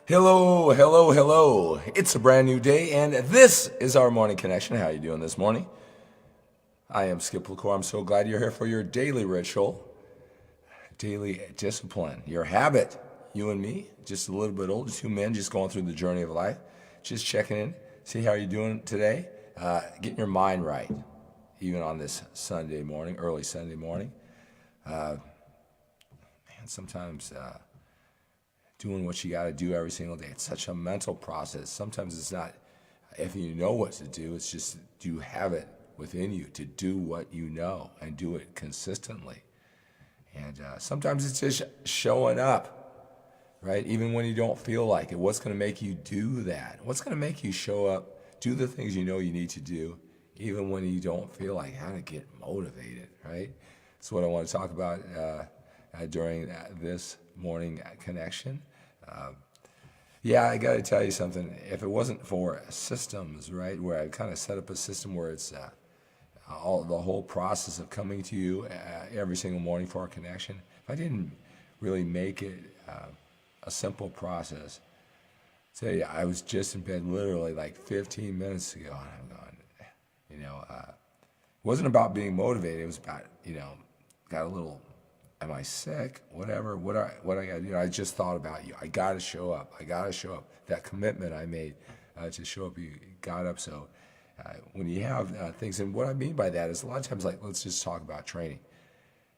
Hello, hello, hello. It's a brand new day, and this is our morning connection. How are you doing this morning? I am Skip LaCour. I'm so glad you're here for your daily ritual, daily discipline, your habit. You and me, just a little bit older, two men just going through the journey of life, just checking in, see how you're doing today, getting your mind right, even on this Sunday morning, early Sunday morning. Man, sometimes doing what you got to do every single day. It's such a mental process. Sometimes it's not if you know what to do, it's just do you have it within you to do what you know and do it consistently. And sometimes it's just showing up, right? Even when you don't feel like it. What's going to make you do that? What's going to make you show up, do the things you know you need to do, even when you don't feel like how to get motivated, right? That's what I want to talk about during this morning connection. Yeah, I got to tell you something. If it wasn't for systems, right, where I kind of set up a system where it's the whole process of coming to you every single morning for our connection, if I didn't really make it a simple process, say I was just in bed literally like 15 minutes ago, and I'm going, it wasn't about being motivated. It was about, got a little, am I sick? Whatever. What I got to do? I just thought about you. I got to show up. I got to show up. That commitment I made to show up, you got up. So when you have things, and what I mean by that is a lot of times, like, let's just talk about training.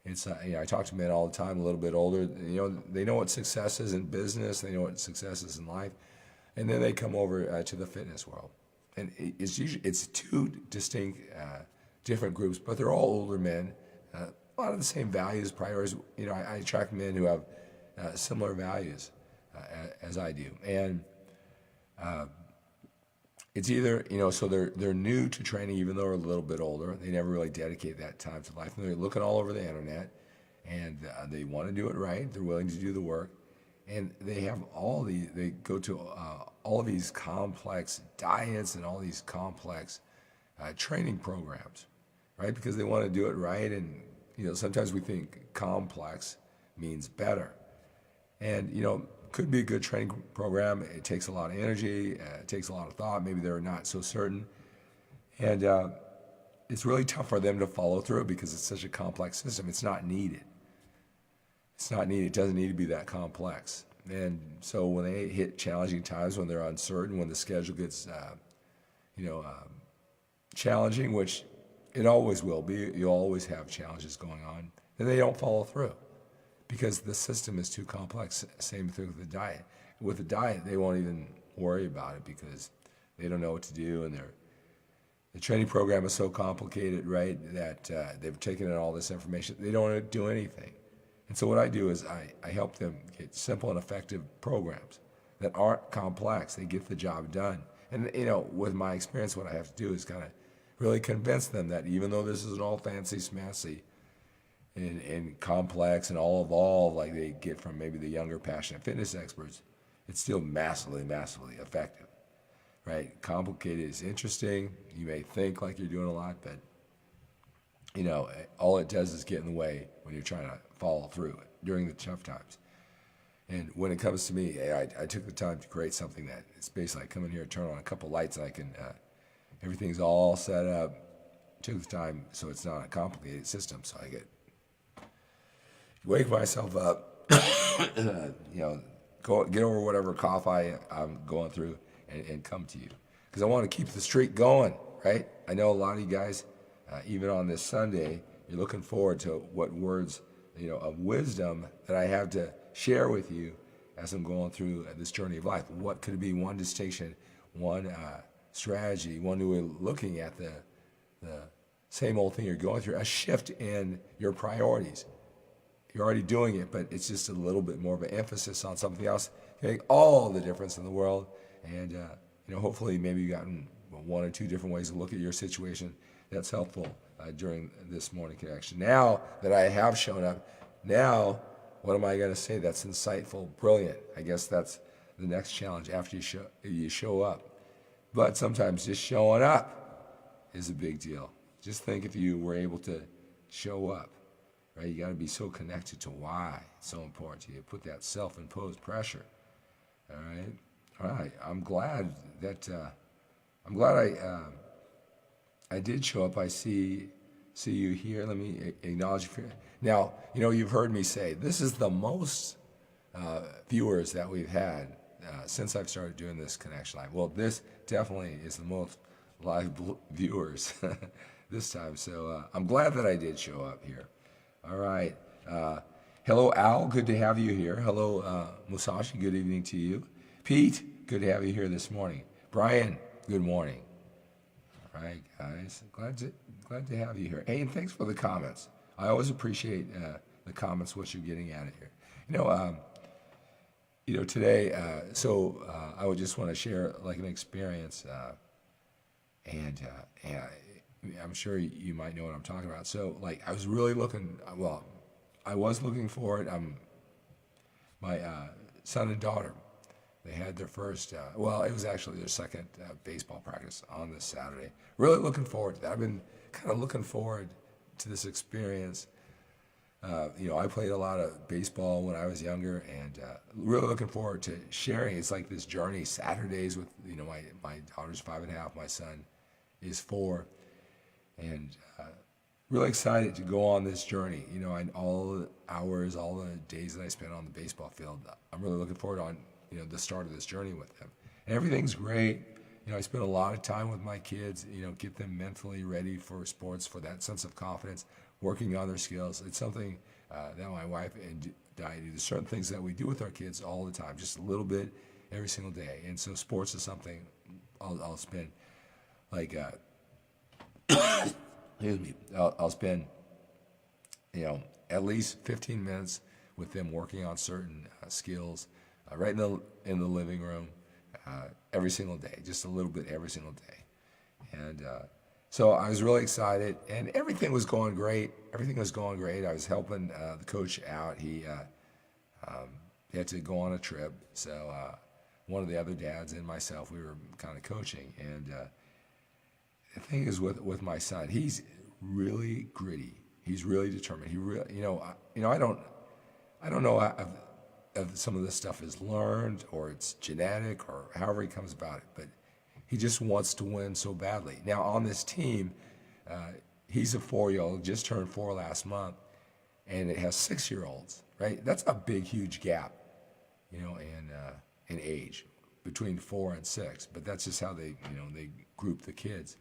It's I talk to men all the time, a little bit older. They know what success is in business. They know what success is in life, and then they come over to the fitness world, and it's two distinct, different groups, but they're all older men. A lot of the same values, priorities. I attract men who have similar values as I do, and it's either so they're new to training, even though they're a little bit older. They never really dedicate that time to life, and they're looking all over the internet, and they want to do it right. They're willing to do the work, and they have they go to all of these complex diets and all these complex training programs, right? Because they want to do it right, and sometimes we think complex means better. And, could be a good training program. It takes a lot of energy. It takes a lot of thought. Maybe they're not so certain. And it's really tough for them to follow through because it's such a complex system. It's not needed. It's not needed. It doesn't need to be that complex. And so when they hit challenging times, when they're uncertain, when the schedule gets, challenging, which it always will be. You'll always have challenges going on. And they don't follow through because the system is too complex. Same thing with the diet. With the diet, they won't even worry about it because they don't know what to do, and the training program is so complicated, right, that they've taken in all this information. They don't want to do anything. And so what I do is I help them get simple and effective programs that aren't complex. They get the job done. And, with my experience, what I have to do is kind of really convince them that even though this isn't all fancy smassy and complex and all evolved like they get from maybe the younger passionate fitness experts, it's still massively, massively effective, right? Complicated is interesting. You may think like you're doing a lot, but all it does is get in the way when you're trying to follow through it during the tough times. And when it comes to me, I took the time to create something that it's basically I come in here, turn on a couple lights, and I can everything's all set up. Took the time so it's not a complicated system. So I wake myself up, get over whatever cough I'm going through, and come to you because I want to keep the streak going. Right? I know a lot of you guys, even on this Sunday, you're looking forward to what words of wisdom that I have to share with you as I'm going through this journey of life. What could it be? One distinction, one strategy, one new way of looking at the same old thing you're going through, a shift in your priorities. You're already doing it, but it's just a little bit more of an emphasis on something else. You make all the difference in the world, and hopefully maybe you've gotten one or two different ways to look at your situation that's helpful during this morning connection. Now that I have shown up, now what am I going to say that's insightful, brilliant? I guess that's the next challenge after you show up. But sometimes just showing up is a big deal. Just think if you were able to show up, right? You got to be so connected to why it's so important to you. Put that self-imposed pressure All right. All right. I'm glad that I'm glad I did show up. I see you here. Let me acknowledge you. Now, you've heard me say this is the most viewers that we've had since I've started doing this Connection Live. Well, this definitely is the most live viewers this time. So I'm glad that I did show up here. All right. Hello, Al. Good to have you here. Hello, Musashi. Good evening to you. Pete, good to have you here this morning. Brian, good morning. All right, guys. Glad to have you here. Hey, and thanks for the comments. I always appreciate the comments, what you're getting at here. Today, I would just want to share like an experience, and I'm sure you might know what I'm talking about. So, like, I was really looking forward. My son and daughter, they had their first, it was actually their second baseball practice on this Saturday. Really looking forward to that. I've been kind of looking forward to this experience. I played a lot of baseball when I was younger, and really looking forward to sharing. It's like this journey Saturdays with, my daughter's 5.5, my son is 4, and really excited to go on this journey. All the hours, all the days that I spent on the baseball field, I'm really looking forward on, the start of this journey with them. And everything's great. I spend a lot of time with my kids, get them mentally ready for sports, for that sense of confidence, working on their skills. It's something that my wife and I do. There's certain things that we do with our kids all the time, just a little bit every single day. And so sports is something I'll spend like, excuse me, I'll spend, at least 15 minutes with them working on certain skills right in the living room every single day, just a little bit every single day. And so I was really excited, and everything was going great. I was helping the coach out. He had to go on a trip, so one of the other dads and myself, we were kind of coaching. And the thing is with my son, he's really gritty. He's really determined. He really, I don't know if some of this stuff is learned or it's genetic or however he comes about it, but he just wants to win so badly. Now on this team, he's a 4-year-old, just turned 4 last month, and it has 6-year-olds, right? That's a big, huge gap, in age between 4 and 6. But that's just how they group the kids.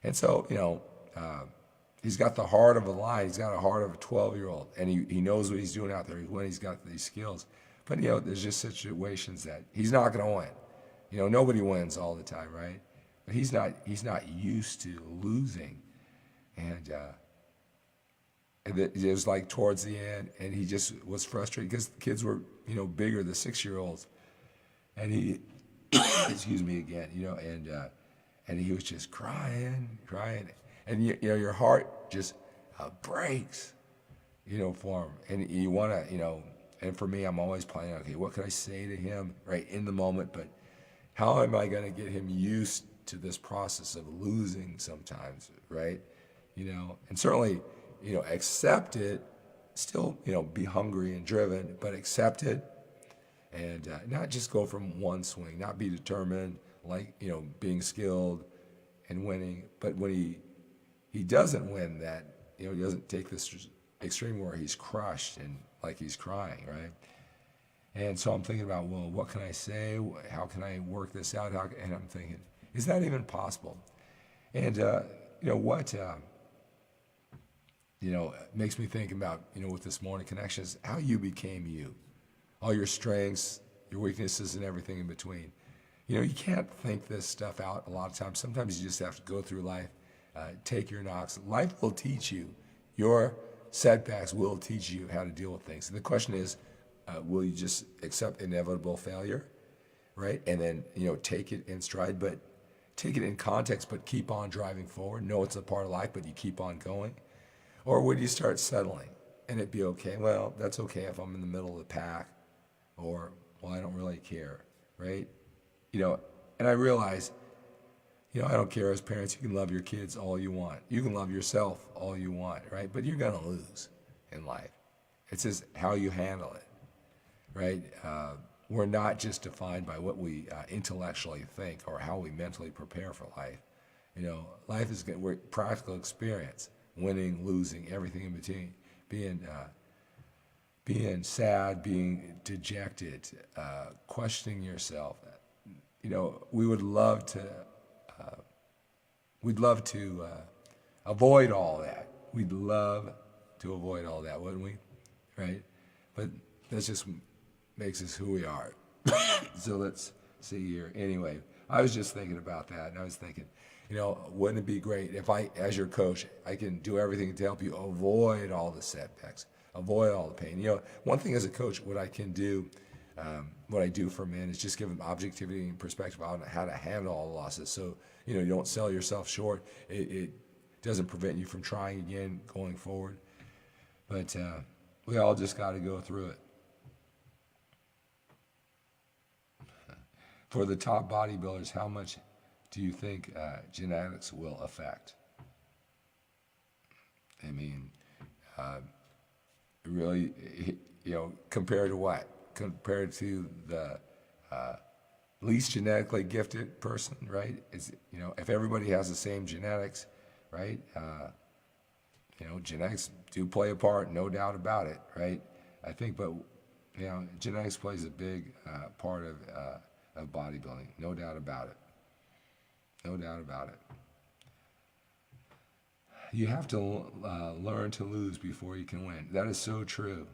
And so, he's got the heart of a lion. He's got a heart of a 12-year-old, and he knows what he's doing out there when he's got these skills. But there's just situations that he's not going to win. Nobody wins all the time, right? But he's not used to losing, and it was like towards the end, and he just was frustrated because the kids were bigger, the 6-year-olds, and he excuse me again, and he was just crying, and your heart just breaks, for him, and you want to, and for me, I'm always planning, okay, what could I say to him right in the moment, but how am I going to get him used to this process of losing sometimes, right? And certainly, accept it, still, be hungry and driven, but accept it, and not just go from one swing, not be determined, like, being skilled and winning, but when he doesn't win that, he doesn't take this extreme where he's crushed and like he's crying, right? And so I'm thinking about, well, what can I say? How can I work this out? And I'm thinking, is that even possible? And what makes me think about, with this morning connection is how you became you, all your strengths, your weaknesses, and everything in between. You can't think this stuff out a lot of times. Sometimes you just have to go through life, take your knocks. Life will teach you. Your setbacks will teach you how to deal with things. And the question is, will you just accept inevitable failure, right? And then, take it in stride, but take it in context, but keep on driving forward. Know it's a part of life, but you keep on going. Or would you start settling and it be okay? Well, that's okay if I'm in the middle of the pack, or, well, I don't really care, right? And I realize, I don't care as parents, you can love your kids all you want. You can love yourself all you want, right? But you're going to lose in life. It's just how you handle it, right? we're not just defined by what we intellectually think or how we mentally prepare for life. You know, life is we're practical experience, winning, losing, everything in between, being sad, being dejected, questioning yourself. You know, we'd love to avoid all that. We'd love to avoid all that, wouldn't we? Right? But that just makes us who we are. So let's see here. Anyway, I was just thinking about that, and I was thinking, you know, wouldn't it be great if I, as your coach, I can do everything to help you avoid all the setbacks, avoid all the pain. You know, one thing as a coach, what I can do, what I do for men is just give them objectivity and perspective on how to handle all the losses. So, you know, you don't sell yourself short. It doesn't prevent you from trying again going forward. But we all just got to go through it. For the top bodybuilders, how much do you think genetics will affect? I mean, really, you know, compared to what? Compared to the least genetically gifted person, right? Is, you know, if everybody has the same genetics, right? You know, genetics do play a part, no doubt about it, right? I think, but you know, genetics plays a big part of bodybuilding, no doubt about it. No doubt about it. You have to learn to lose before you can win. That is so true.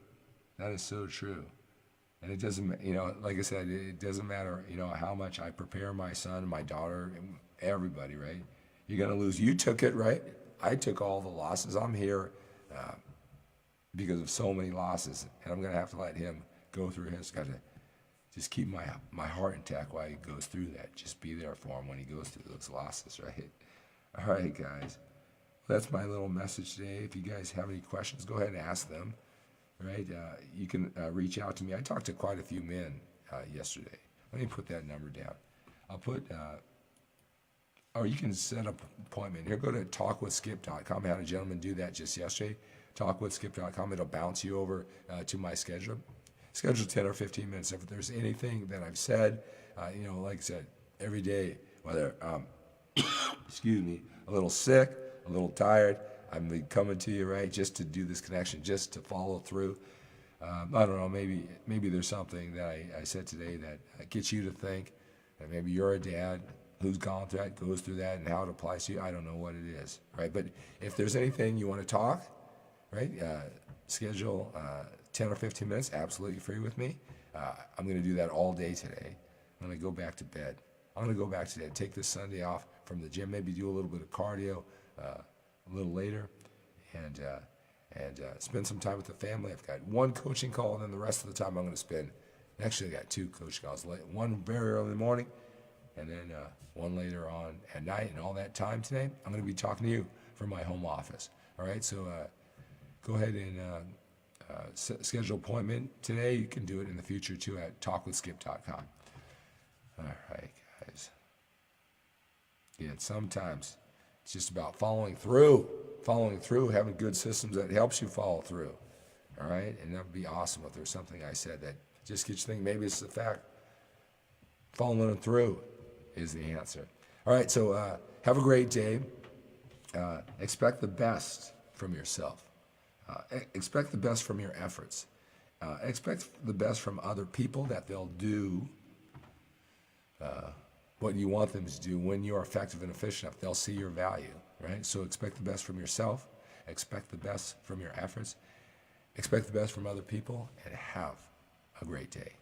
That is so true. And it doesn't, you know, like I said, it doesn't matter, you know, how much I prepare my son, my daughter, everybody, right? You're going to lose. You took it, right? I took all the losses. I'm here because of so many losses, and I'm going to have to let him go through his. Got to just keep my heart intact while he goes through that. Just be there for him when he goes through those losses, right? All right, guys. That's my little message today. If you guys have any questions, go ahead and ask them, right? You can reach out to me. I talked to quite a few men yesterday. Let me put that number down. I'll put, or you can set up an appointment. Here, go to talkwithskip.com. I had a gentleman do that just yesterday. Talkwithskip.com. It'll bounce you over to my schedule. Schedule 10 or 15 minutes. If there's anything that I've said, you know, like I said, every day, whether, excuse me, a little sick, a little tired, I'm coming to you, right, just to do this connection, just to follow through. I don't know, maybe there's something that I said today that gets you to think, that maybe you're a dad who's gone through that, goes through that, and how it applies to you. I don't know what it is, right? But if there's anything you want to talk, right, schedule 10 or 15 minutes, absolutely free with me. I'm going to do that all day today. I'm going to go back to bed. I'm going to go back today, take this Sunday off from the gym, maybe do a little bit of cardio a little later, and spend some time with the family. I've got one coaching call, and then the rest of the time I'm going to spend, actually I got two coaching calls, one very early in the morning, and then one later on at night, and all that time today, I'm going to be talking to you from my home office. All right, so go ahead and schedule an appointment today. You can do it in the future too at talkwithskip.com. All right, guys. Yeah, sometimes it's just about following through, having good systems that helps you follow through. All right, and that would be awesome if there's something I said that just gets you thinking. Maybe it's the fact following through is the answer. All right, so have a great day. Expect the best from yourself. Expect the best from your efforts. Expect the best from other people, that they'll do what you want them to do. When you're effective and efficient enough, they'll see your value, right? So expect the best from yourself. Expect the best from your efforts. Expect the best from other people, and have a great day.